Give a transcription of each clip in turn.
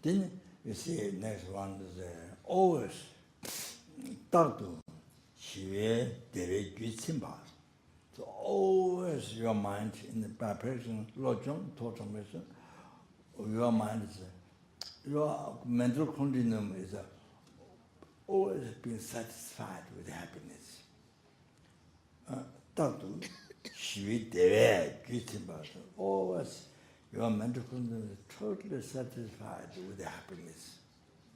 Then you see next one is always Tartu Shive Dere Gyutsimba. So always your mind in the preparation, lojong, total mission, your mind is your mental continuum is always being satisfied with happiness. Tartu Shive Dere Gyutsimba. Always your mental continuum is totally satisfied with happiness.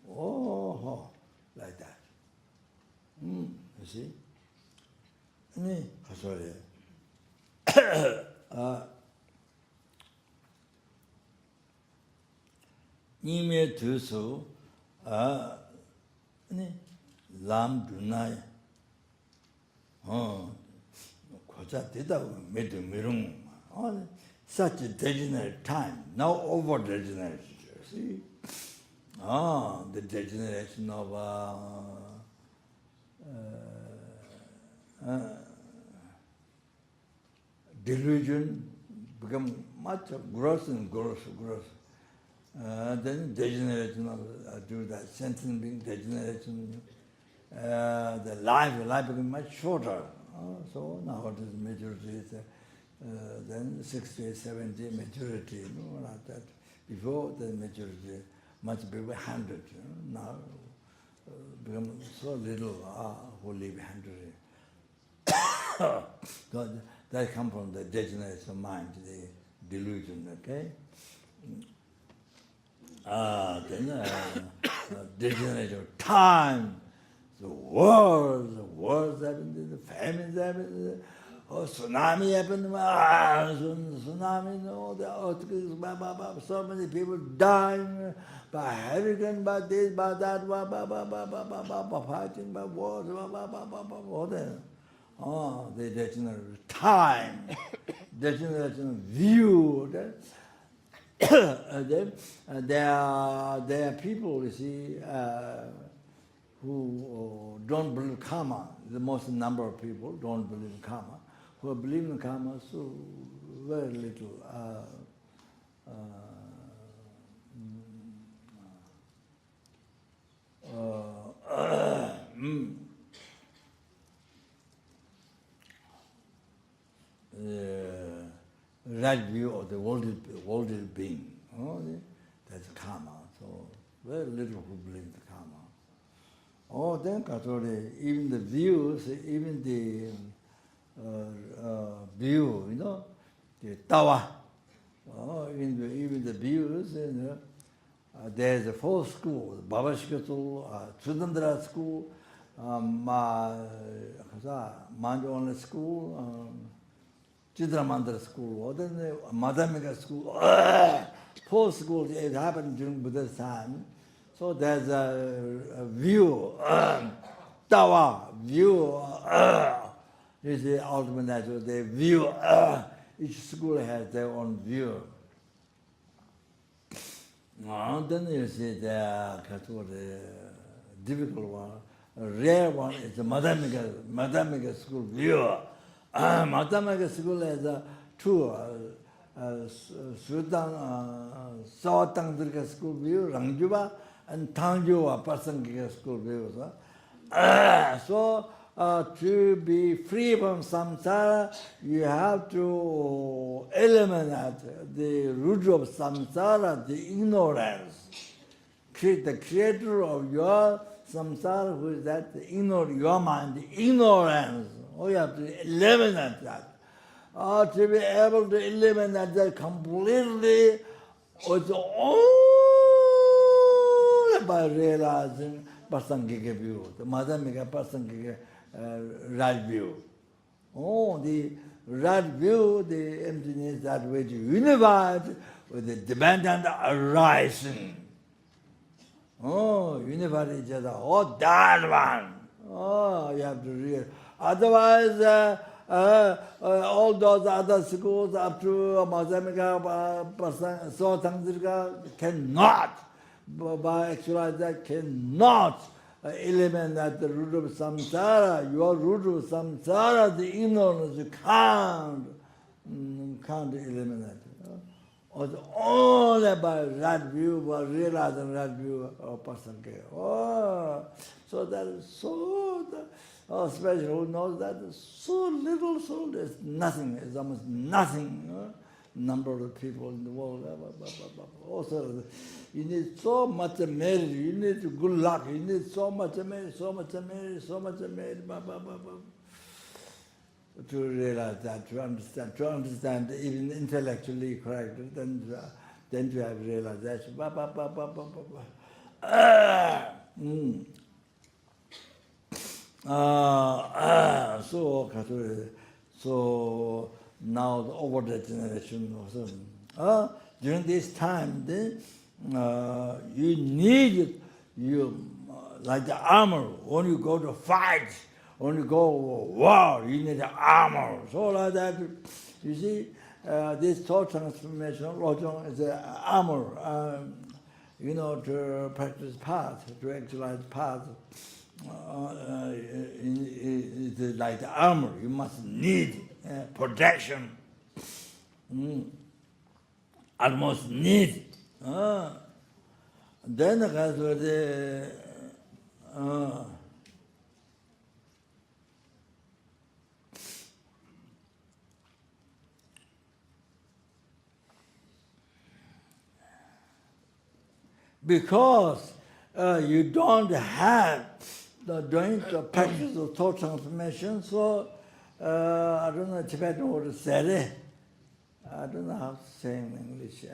Oh, like that. You see? Sorry. Nime tusu lam dunai kocha dida medu mirung such a degenerate time, now over degeneration. See? The degeneration of delusion become much gross and gross. Then degeneration of do that sentient being degeneration. The life become much shorter. So now it is majority is then 60, 70 majority, like that. Before the majority much bigger 100. Now become so little who live 100. So that comes from the degeneration of mind, the delusion, okay? Then degeneration of time, the wars happened, the famines happened, tsunami happened, tsunami, the earthquakes, so many people dying by hurricane, by this, by that, by fighting, by wars, the degeneration of time, degeneration of view. There are people, you see, who don't believe karma. The most number of people don't believe in karma. Who believe in karma, so very little. Right view of the worldly being. That's karma. So very little who believe in karma. Then even the views, even the view, the tawa. Even the views, there's a four school, Babashika school, Sudandra school, Manjona school, Chidramandra school, then the Madhyamika school, four schools. It happened during Buddha's time. So there's a view, tawa, view, is the ultimate natural. They view, each school has their own view. Then you see the difficult one, a rare one is the Madhyamika school view. Madhyamika school has two, Sawatangdrika school view, Rangjuba, and Tangjuba Prasangika school view. So to be free from samsara, you have to eliminate the root of samsara, the ignorance. The creator of your samsara, who is that? Your mind, the ignorance. You have to eliminate that. To be able to eliminate that completely, it's only by realizing Prasangika view, the Madhyamika Prasangika right view. The right view, the emptiness that which unified with the dependent arising. Unified each other. That one. You have to realize. Otherwise, all those other schools up to Madhyamika, Sawatangdrika cannot, by actualize that, cannot eliminate the root of samsara. Your root of samsara, the ignorance, you can't eliminate it. was only by right view, by realizing right view of person. Oh, so that is so special. Who knows that so little soul is nothing. It's almost nothing. Number of people in the world. Also, you need so much merit. You need good luck. You need so much merit, so much merit, so much merit. To realize that, to understand even intellectually correct, then to have realization. So now the older generation also, during this time, then you need like the armor when you go to fight. When you go war, you need armor. So like that, you see, this thought transformation, lojong, is an armor. To practice path, to actualize path. It's like the armor. You must need protection. Almost need. Then the because you don't have the joint practice of thought transformation, so I don't know Tibetan word sere. I don't know how to say in English.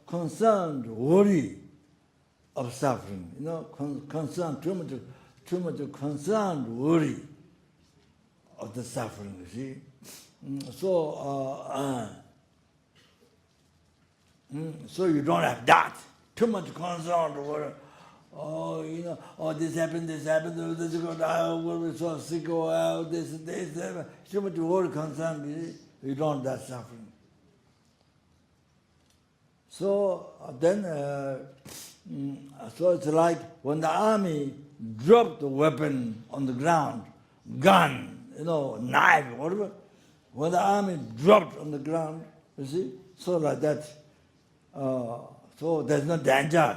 Concerned worry of suffering. Concerned too much concerned worry of the suffering. You see. So you don't have that. Too much concern over, this happened, this is I will be so sick, this. Too much worry, concern, you don't have that suffering. So then, so it's like when the army dropped the weapon on the ground, gun, knife, whatever. When the army dropped on the ground, you see, so like that, so there's no danger.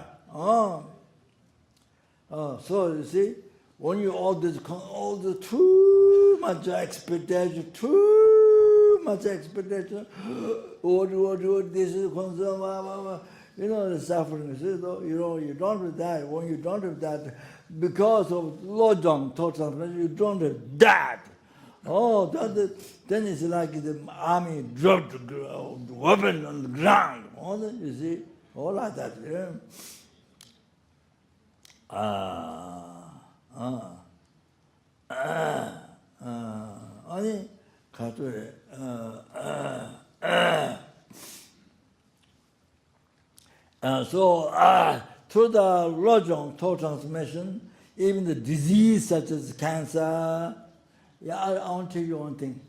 So you see, when you all the too much expectation, what this is concern, the suffering. You see, you don't have that. When you don't have that, because of lojong, thought transformation, you don't have that. Then it's like the army dropped the weapon on the ground. You see, all like that. Yeah. So through the lojong, thought transformation, even the disease such as cancer. Yeah, I want to tell you one thing.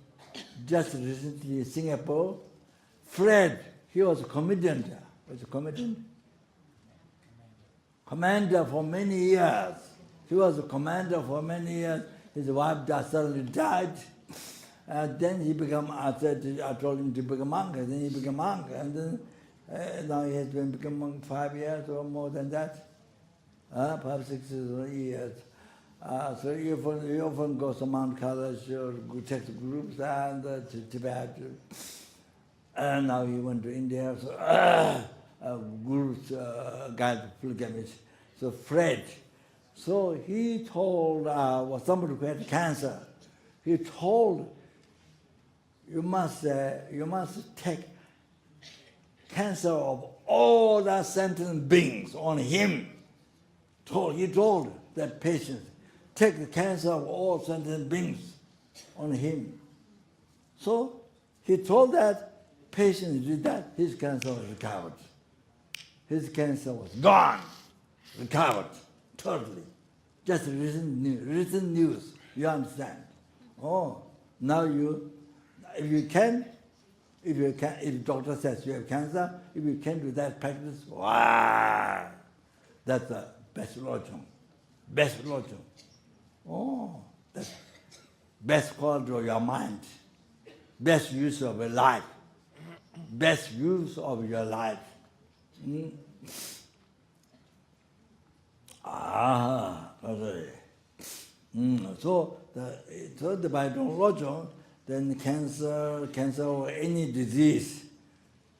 Just recently in Singapore, Fred, he was a comedian. Commander for many years. He was a commander for many years. His wife suddenly died. And then he became, I told him to become a monk, and then he became a monk. And then now he has become a monk 5 years or more than that. 5, 6 years. So he often goes to Mount Kailash or take the groups and to Tibet. And now he went to India, so groups guide pilgrimage. So Fred, so he told somebody who had cancer, he told, you must take cancer of all the sentient beings on him. He told that patient, take the cancer of all sentient beings on him. So he told that patient did that, his cancer was recovered. His cancer was gone, recovered, totally. Just recent news, you understand. Now if doctor says you have cancer, if you can do that practice, wow, that's the best lojong. Best lojong. That's best quality of your mind, best use of your life, best use of your life. Okay. So by lojong, then cancer or any disease,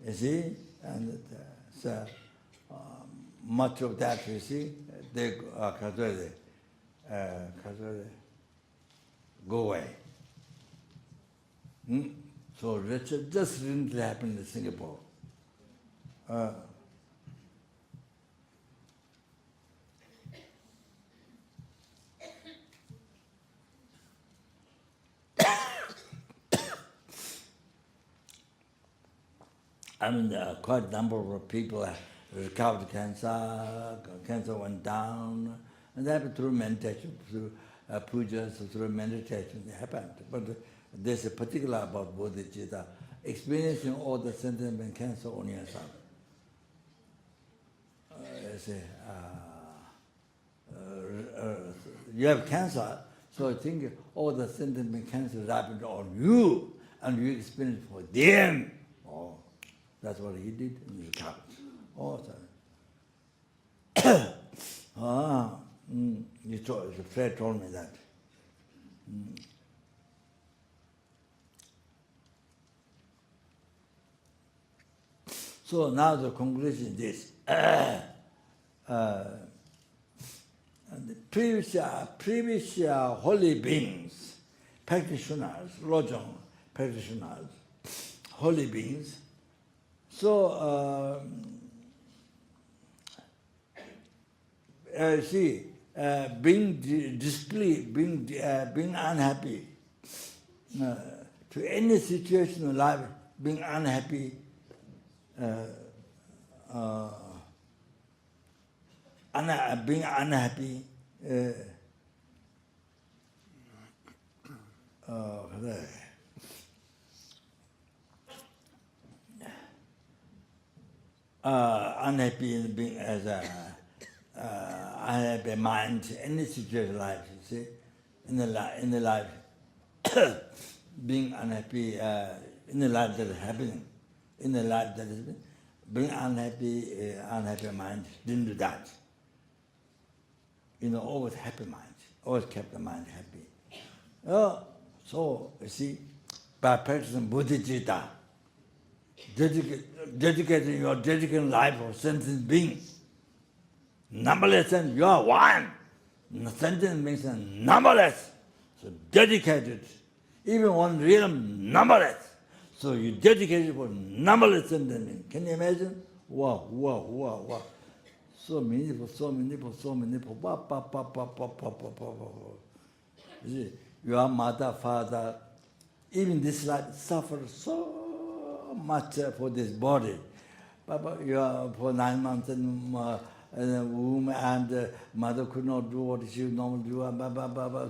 you see, and so much of that, you see, they go away. So Richard just recently happened in Singapore. I mean, quite a number of people recovered cancer went down, and that happened through meditation, through pujas, through meditation, it happened. But there's a particular about bodhichitta, experiencing all the sentient and cancer on yourself. You have cancer, so I think all the sentient and cancer happened on you, and you experience for them. Oh. That's what he did in his account. Fred told me that. So now the conclusion is this. The previous holy beings, practitioners, lojong practitioners, holy beings, so, being displeased, being unhappy, to any situation in life, being unhappy, being unhappy, unhappy in being as a unhappy mind, any situation in life, you see, in the life, being unhappy in the life that is happening, in the life that is being unhappy, unhappy mind, didn't do that. Always happy mind, always kept the mind happy. So, you see, by practicing bodhichitta, dedicating your dedicated life of sentient being. Numberless, and you are one. Sentient means numberless. So dedicated. Even one realm, numberless. So you dedicated for numberless sentient being. Can you imagine? Wow. So many people. You see, your mother, father, even this life suffers so much for this body. Papa, you are for 9 months in the womb, and mother could not do what she normally do,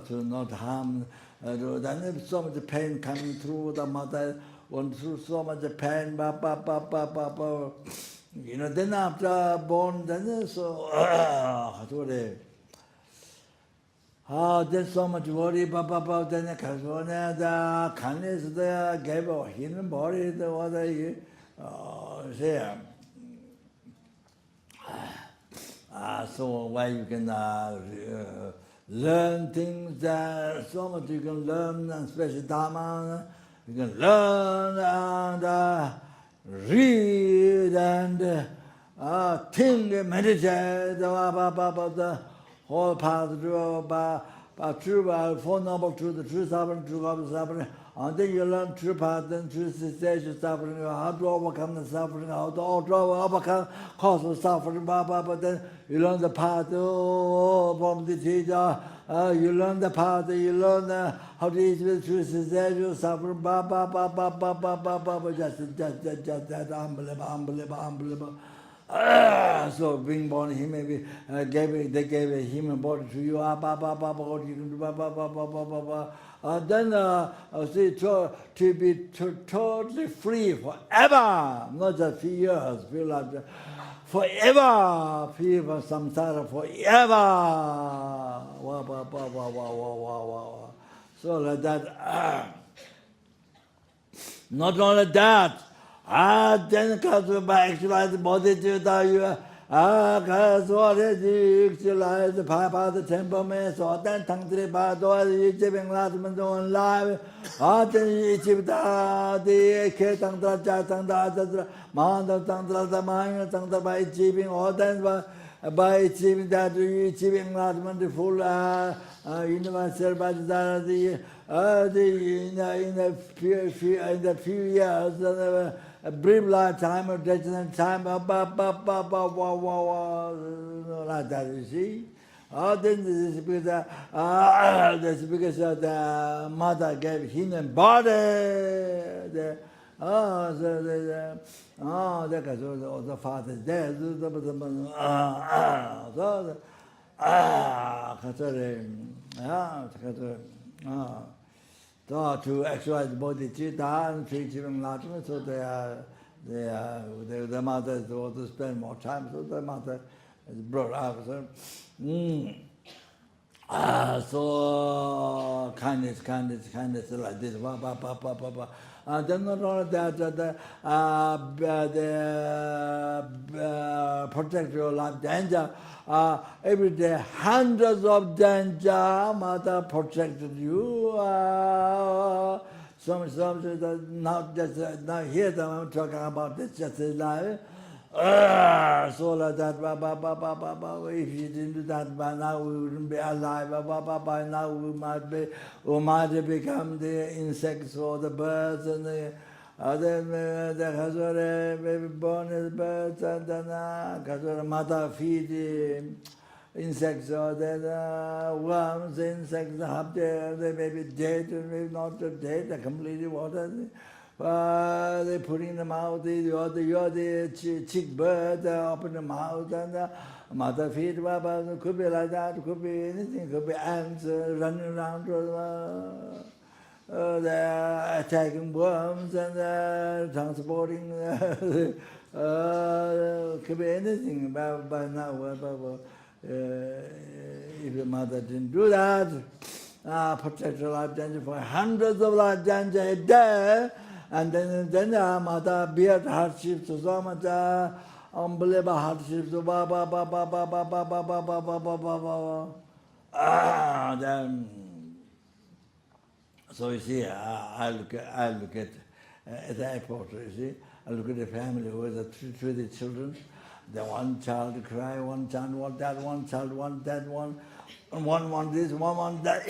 to not harm. Then so much pain coming through the mother, went through so much pain, then after born, then so, there's so much worry, then the kindness there gave a human body, the other, so why you can learn things, so much you can learn, especially Dharma, you can learn and read and think, meditate about the whole path true, Four Noble Truth, the true suffering, true suffering, and then you learn true path, then true cessation suffering, how to overcome the suffering, how to overcome cause of suffering, then you learn the path from the teacher, you learn the path, you learn how to eat with true cessation suffering, just that, unbelievable. So being born human, they gave a human body to you. What you can do, then to be totally free forever, not just few years, feel like forever, free from samsara forever. So like that. Not only that, then comes by actualize bodhichitta, you actualize the papa, the temperament, so then tangri bado, the giving latman on live, then you achieve the ketang, jatang, manda, tangla, the mind, tangla by achieving, or then by achieving that, you achieving latman, the full universal by the in the few years, a brief lifetime of death time, like that, you see. Then this is because the mother gave him a body. The father is there. So to actualize bodhichitta and achieving enlightenment, so the mother is to spend more time, so the mother is brought up. So kindness like this. And then not only that, the protect your life danger. Every day, hundreds of danger, mother protected you. Some not just not here that I'm talking about. This just life. So like that, if you didn't do that, by now we wouldn't be alive. By now we might become the insects or the birds and the Khazore baby born as birds and then Khazore mother feed the insects or then worms, insects have they may be dead or maybe not dead, they're completely water. They put in the mouth, you're the chick bird, open the mouth and mother feed, could be like that, could be anything, could be ants running around. They're attacking worms and transporting, could be anything by now. If the mother didn't do that, protect her life danger for hundreds of life danger a day, and then the mother bear hardships, so much unbelievable hardships, then. So you see, I look at the airport. You see, I look at the family who has three children. The one child cry, one child want that, one child want that, one want this, one want that.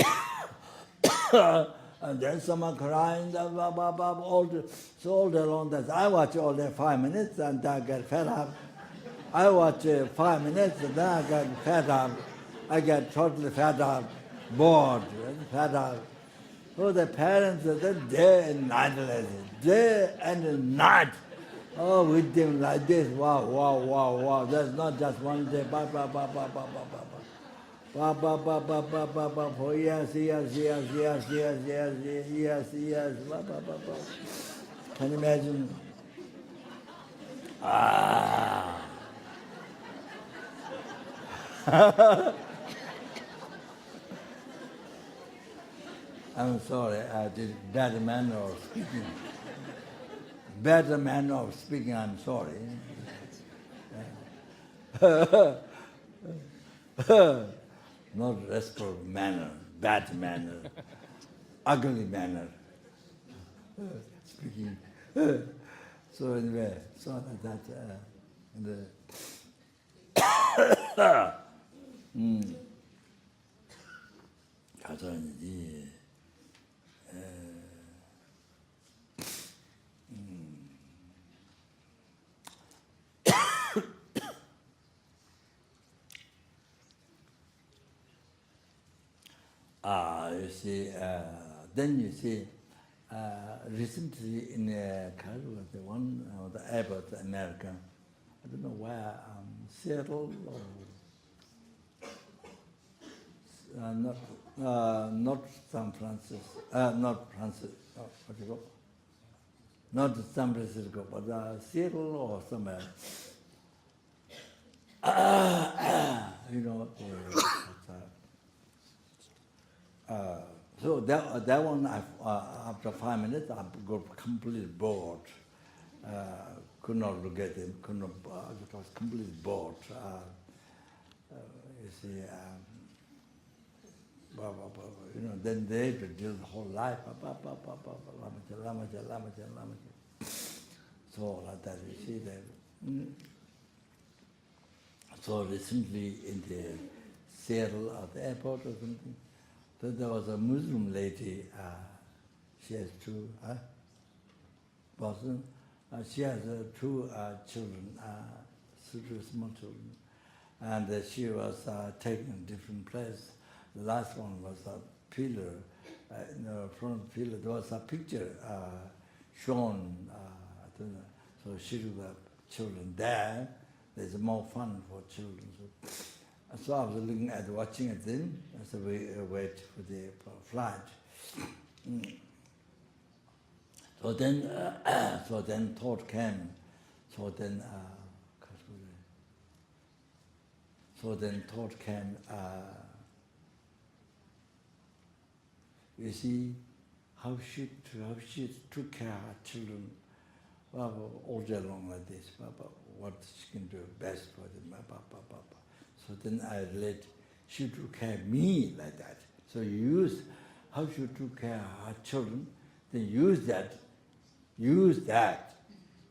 And then someone crying, all day long. That I watch all day 5 minutes and I get fed up. I watch 5 minutes and then I get fed up. I get totally fed up, bored, fed up. So the parents are day and night, day and night. Oh, with them like this, wow. That's not just one day, for years. Can you imagine? I'm sorry, I did bad manner of speaking. Better manner of speaking, I'm sorry. Not restful manner, bad manner, ugly manner. Speaking. So anyway, so that you see, then you see, recently in Calgary, the one, the airport, America, I don't know where, Seattle or not San Francisco, what do you call? Not San Francisco, but Seattle or somewhere. You know, so So that one, after 5 minutes, I got completely bored. Could not look at him. I was completely bored. You see, then they deal the whole life. So like that, you see that. So recently in the Seattle at the airport or something, there was a Muslim lady. She has two Boston. She has two children, two small children, and she was taken in different place. The last one was a pillar. In the front pillar, there was a picture shown. So she took the children there. There's more fun for children. So I was looking at watching it then. So we wait for the flight. So then thought came. So then thought came. You see how she took care of her children all day long like this. What she can do best for them. So then I relate. She took care of me like that. So you use how she took care of her children. Then use that.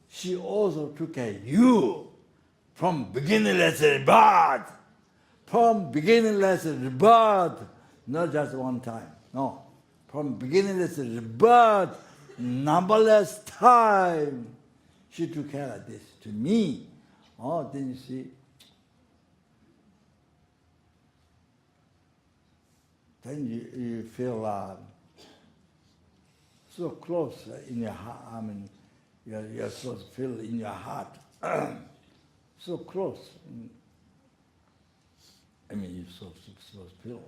She also took care of you from beginningless birth. From beginningless birth, not just one time. No, from beginningless birth, numberless time. She took care of this to me. Oh, then you see. Then you feel so close in your heart. I mean, you're supposed to feel in your heart. So close. I mean, you're supposed to feel.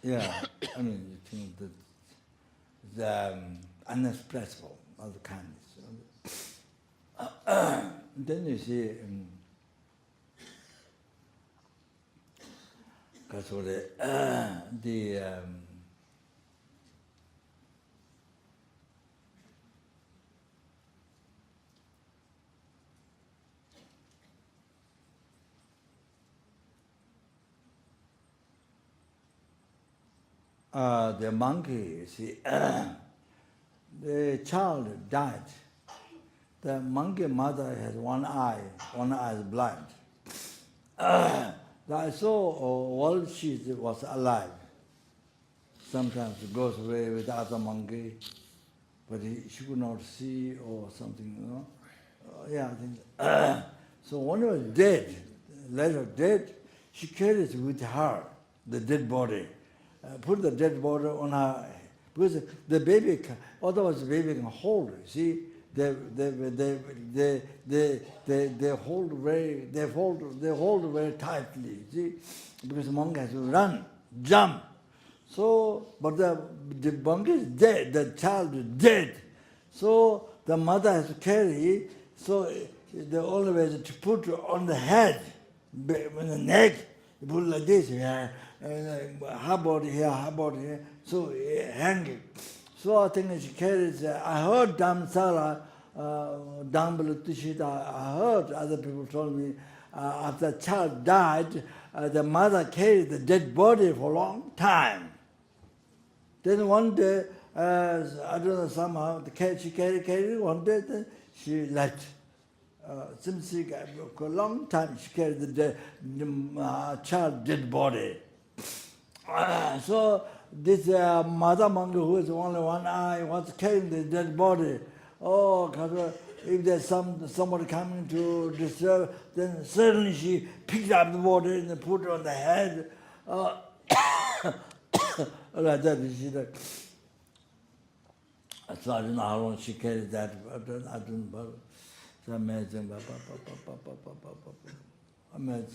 Yeah, I mean, you think that the unexpressible of the kindness. Then you see, because the monkey, you see, the child died. The monkey mother has one eye is blind. I saw while she was alive. Sometimes it goes away with the other monkey, but she could not see or something, you know. I think. So when he was dead, later dead, she carries with her the dead body. Put the dead body on her, because the baby, otherwise the baby can hold. See, they hold very tightly. See, because the monkey has to run, jump. So, but the monkey is dead. The child is dead. So the mother has to carry. So the only way is to put on the head, on the neck. You put it like this. Yeah. Her body here, so hanging. So I think she carries, I heard Dhammasala, Bodhichitta, I heard other people told me, after the child died, the mother carried the dead body for a long time. Then one day, I don't know, somehow, she carried one day, then she left. Since she for a long time, she carried the child dead body. So this mother monkey who has only one eye was carrying the dead body. Oh, because if there's somebody coming to disturb, then suddenly she picked up the body and put it on the head. Like that, you see that. So I don't know how long she carried that. I don't know. So imagine.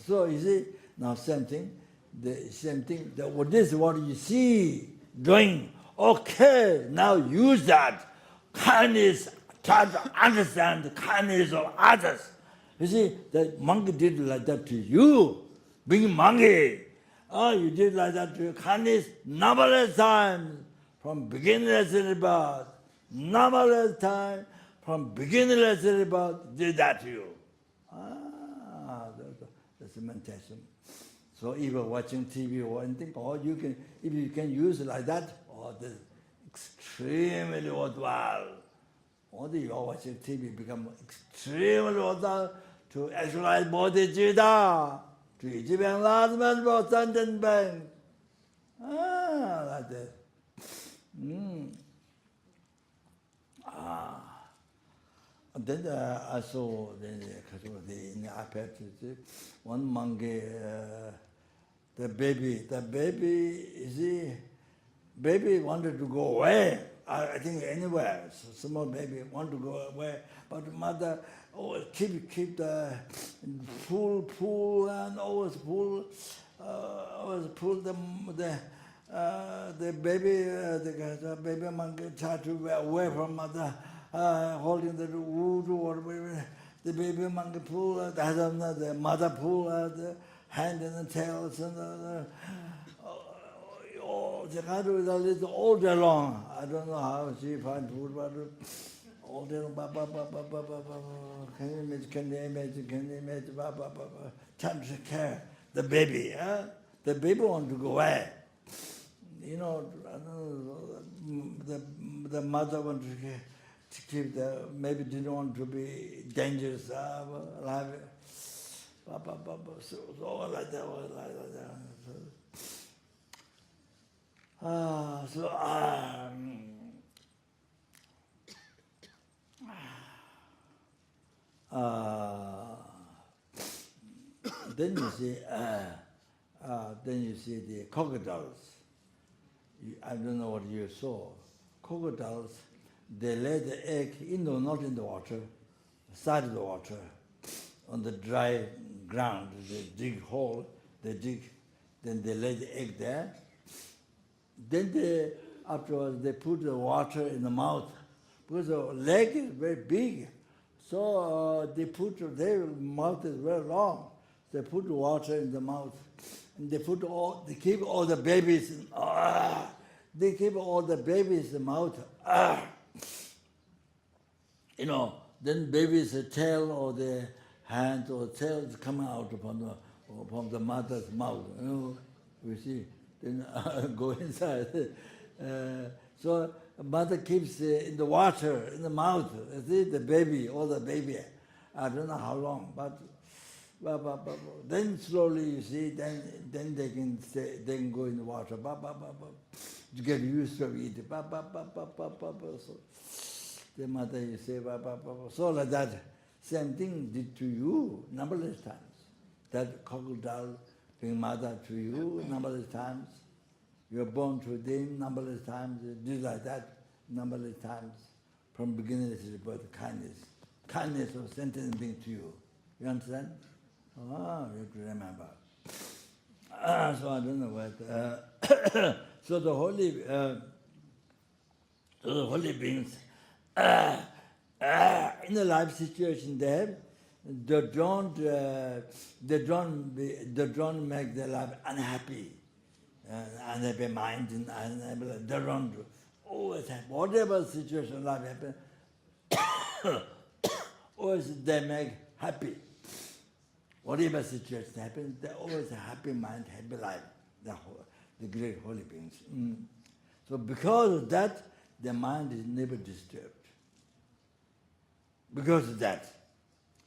So you see, now same thing. The same thing. This is what you see doing. Okay, now use that kindness. Try to understand the kindness of others. You see, the monkey did like that to you, being monkey. Oh, you did like that to your kindness numberless times from beginningless rebirth. Numberless times from beginningless rebirth did that to you. That's a meditation. So even watching TV or anything, or you can, if you can use it like that, that's extremely worthwhile. Only you are watching TV become extremely worthwhile to actualize bodhichitta, to achieve enlightenment for sentient beings. Like that. Then I saw in the iPad, one monkey, the baby, you see, baby wanted to go away. I think anywhere, so small baby want to go away, but mother always keep the pull and always pull the baby, the baby monkey try to be away from mother, holding the wood or whatever. The baby monkey pull, the mother pull the hand and the tails and the little all day long. I don't know how she find food, but all day long. Can you imagine? Trying to take care the baby. The baby want to go away. You know, the mother want to keep maybe didn't want to be dangerous. Alive. So like that. Then you see the crocodiles. I don't know what you saw. Crocodiles, they lay the egg not in the water, side of the water, on the dry ground. They dig hole, then they lay the egg there. Then afterwards they put the water in the mouth because the leg is very big. So their mouth is very long. They put water in the mouth, and they keep all the babies. They keep all the babies in the mouth. Then baby's tail or the hand or tail is coming out from the mother's mouth. You see. Then go inside. So mother keeps in the water in the mouth. See the baby, all the baby. I don't know how long, but then slowly you see. Then they can go in the water. You get used to it. So the mother you say so like that. Same thing did to you numberless times. That crocodile being mother to you numberless times. You are born to them numberless times. Did like that numberless times. From beginning to birth, kindness of sentient being to you. You understand? You have to remember. So I don't know what. So the holy beings in the life situation there, they don't make their life unhappy, unhappy mind, and they don't always have whatever situation in life happens. Always they make happy. Whatever situation happens, they always a happy mind, happy life. The great holy beings. So because of that, their mind is never disturbed. Because of that,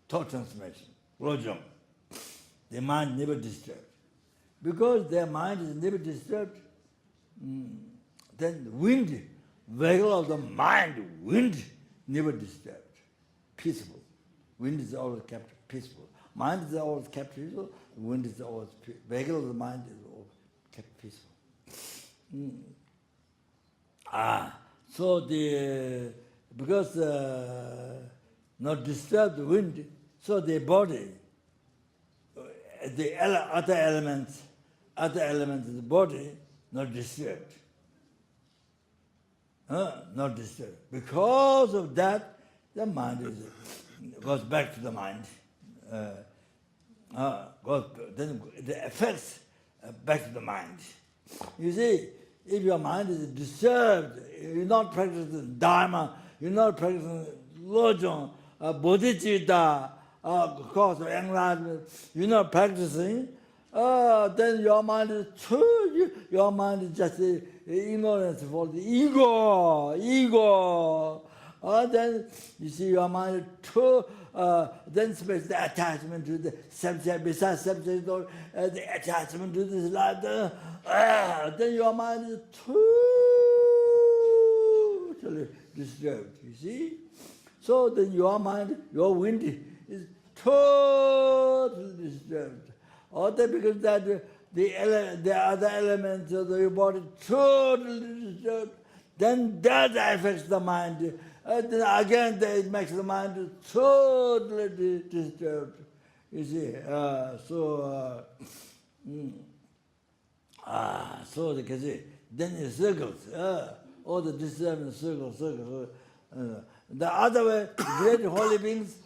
thought transformation, lojong, their mind never disturbed. Because their mind is never disturbed, then the wind, vehicle of the mind, wind never disturbed, peaceful. Wind is always kept peaceful. Mind is always kept peaceful. Wind is always vehicle of the mind is always kept peaceful. So because not disturb the wind, so the body, the other elements of the body not disturbed. Not disturbed. Because of that, the mind goes back to the mind. then the effects back to the mind. You see, if your mind is disturbed, you're not practicing Dharma, you're not practicing lojong, bodhichitta, cause of enlightenment, you're not practicing, then your mind is true, your mind is just ignorance for the ego. Then you see your mind too, then space the attachment to the subject, besides subject, the attachment to this life, then your mind is totally disturbed, you see? So then your mind, your wind is totally disturbed. Or that because that the other elements of your body totally disturbed, then that affects the mind. Then again, it makes the mind totally disturbed. You see, so you can see, then it circles, all the disturbance circles. The other way, great holy beings,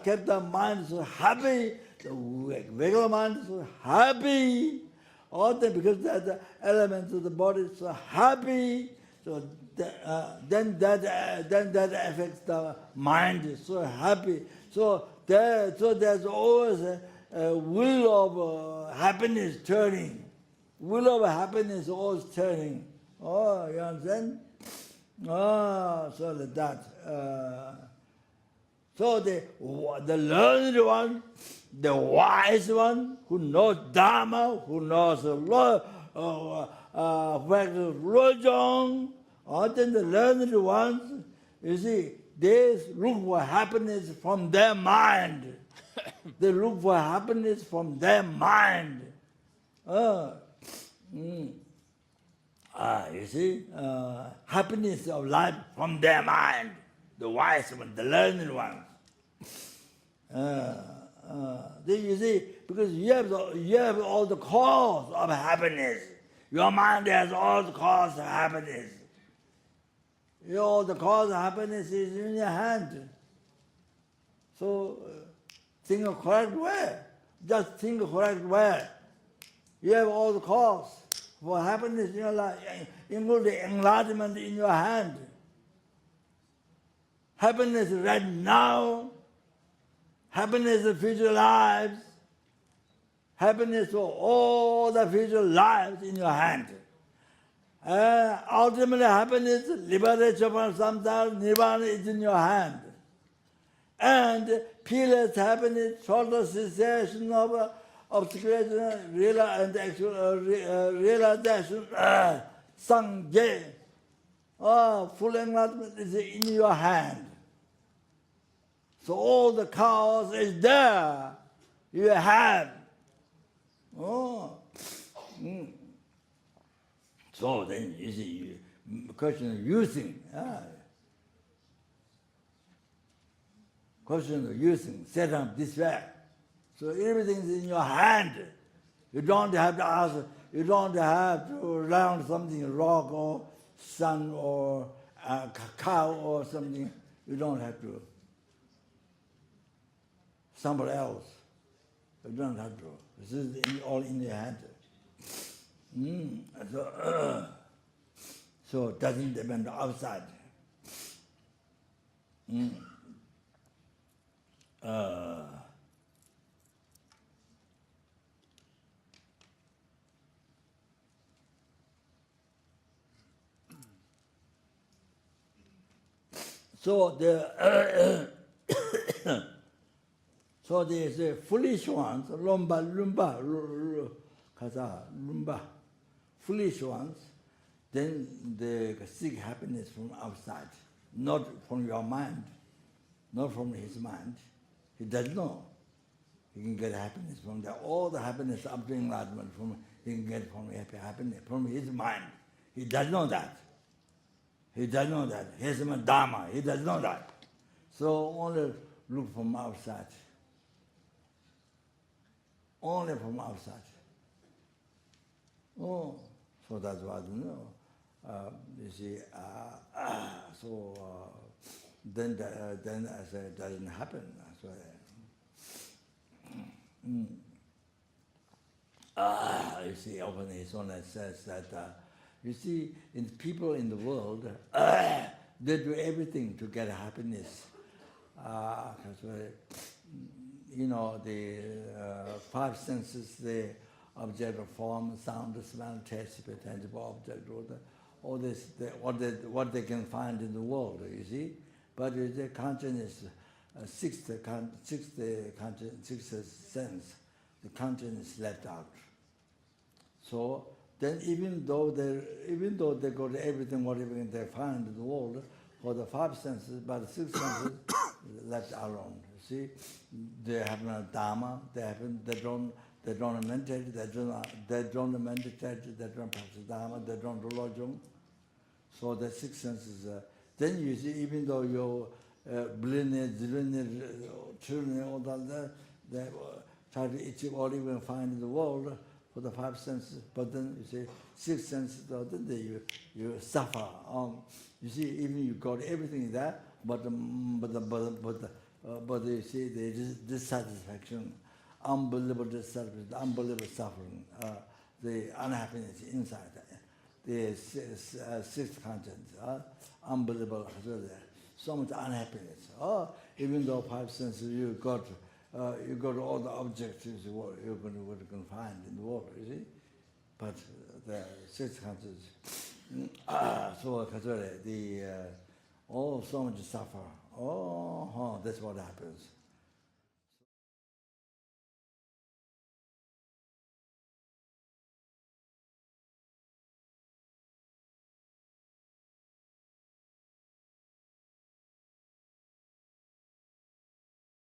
kept the mind so happy, the regular mind is so happy, because the elements of the body is so happy, so then that affects the mind is so happy. So there's always a will of happiness turning. Will of happiness always turning. Oh, you understand? So like that. So the learned one, the wise one, who knows Dharma, who knows lojong, then the learned ones, you see, they look for happiness from their mind. They look for happiness from their mind. You see, happiness of life from their mind. The wise one, the learned one. Then you see, because you have all the cause of happiness. Your mind has all the cause of happiness. All the cause of happiness is in your hand. So think of correct way. Just think of correct way. You have all the cause for happiness in your life, including enlightenment in your hand. Happiness right now, happiness in future lives, happiness for all the future lives in your hand. Ultimately happiness, liberation from samsara, nirvana is in your hand. And peerless happiness, total cessation of obscuration, realization, sangye, full enlightenment is in your hand. So all the cause is there. You have. So then you see, question of using. Question of using, set up this way. So everything is in your hand. You don't have to ask, you don't have to rely on something, a rock or sun or a cow or something. You don't have to. Somebody else. You don't have to. This is all in your hand. So it doesn't depend on outside. So so there's foolish ones, lumba, foolish ones, then they seek happiness from outside, not from your mind, not from his mind. He doesn't know. He can get happiness from there. All the happiness up to enlightenment, he can get from happiness from his mind. He doesn't know that. He doesn't know that. He has some Dharma. He doesn't know that. So only look from outside. Only from outside. So that's what you see. Then I say it doesn't happen. So You see, open his own says that, you see, in people in the world, they do everything to get happiness. You know, the five senses, the object of form, sound, smell, taste, tangible object, all this, what they can find in the world, you see. But the consciousness, sixth sense, the consciousness left out. So then, even though they got everything, whatever they find in the world, for the five senses, but the six senses left alone. You see, they have no Dharma. They don't meditate. They don't meditate. They don't practice Dharma. They don't do lojong. So the six senses. Then you see, even though you're billionaire, zillionaire, trillionaire, all that, they try to achieve all you can find in the world for the five senses. But then you see, six senses. Then you suffer. You see, even you got everything there, but you see the dissatisfaction, unbelievable dissatisfaction, unbelievable suffering, the unhappiness inside, the sixth conscience, unbelievable, so much unhappiness. Even though five senses you got all the objects you're going to find in the world, you see, but the sixth conscience. So so much suffer. That's what happens.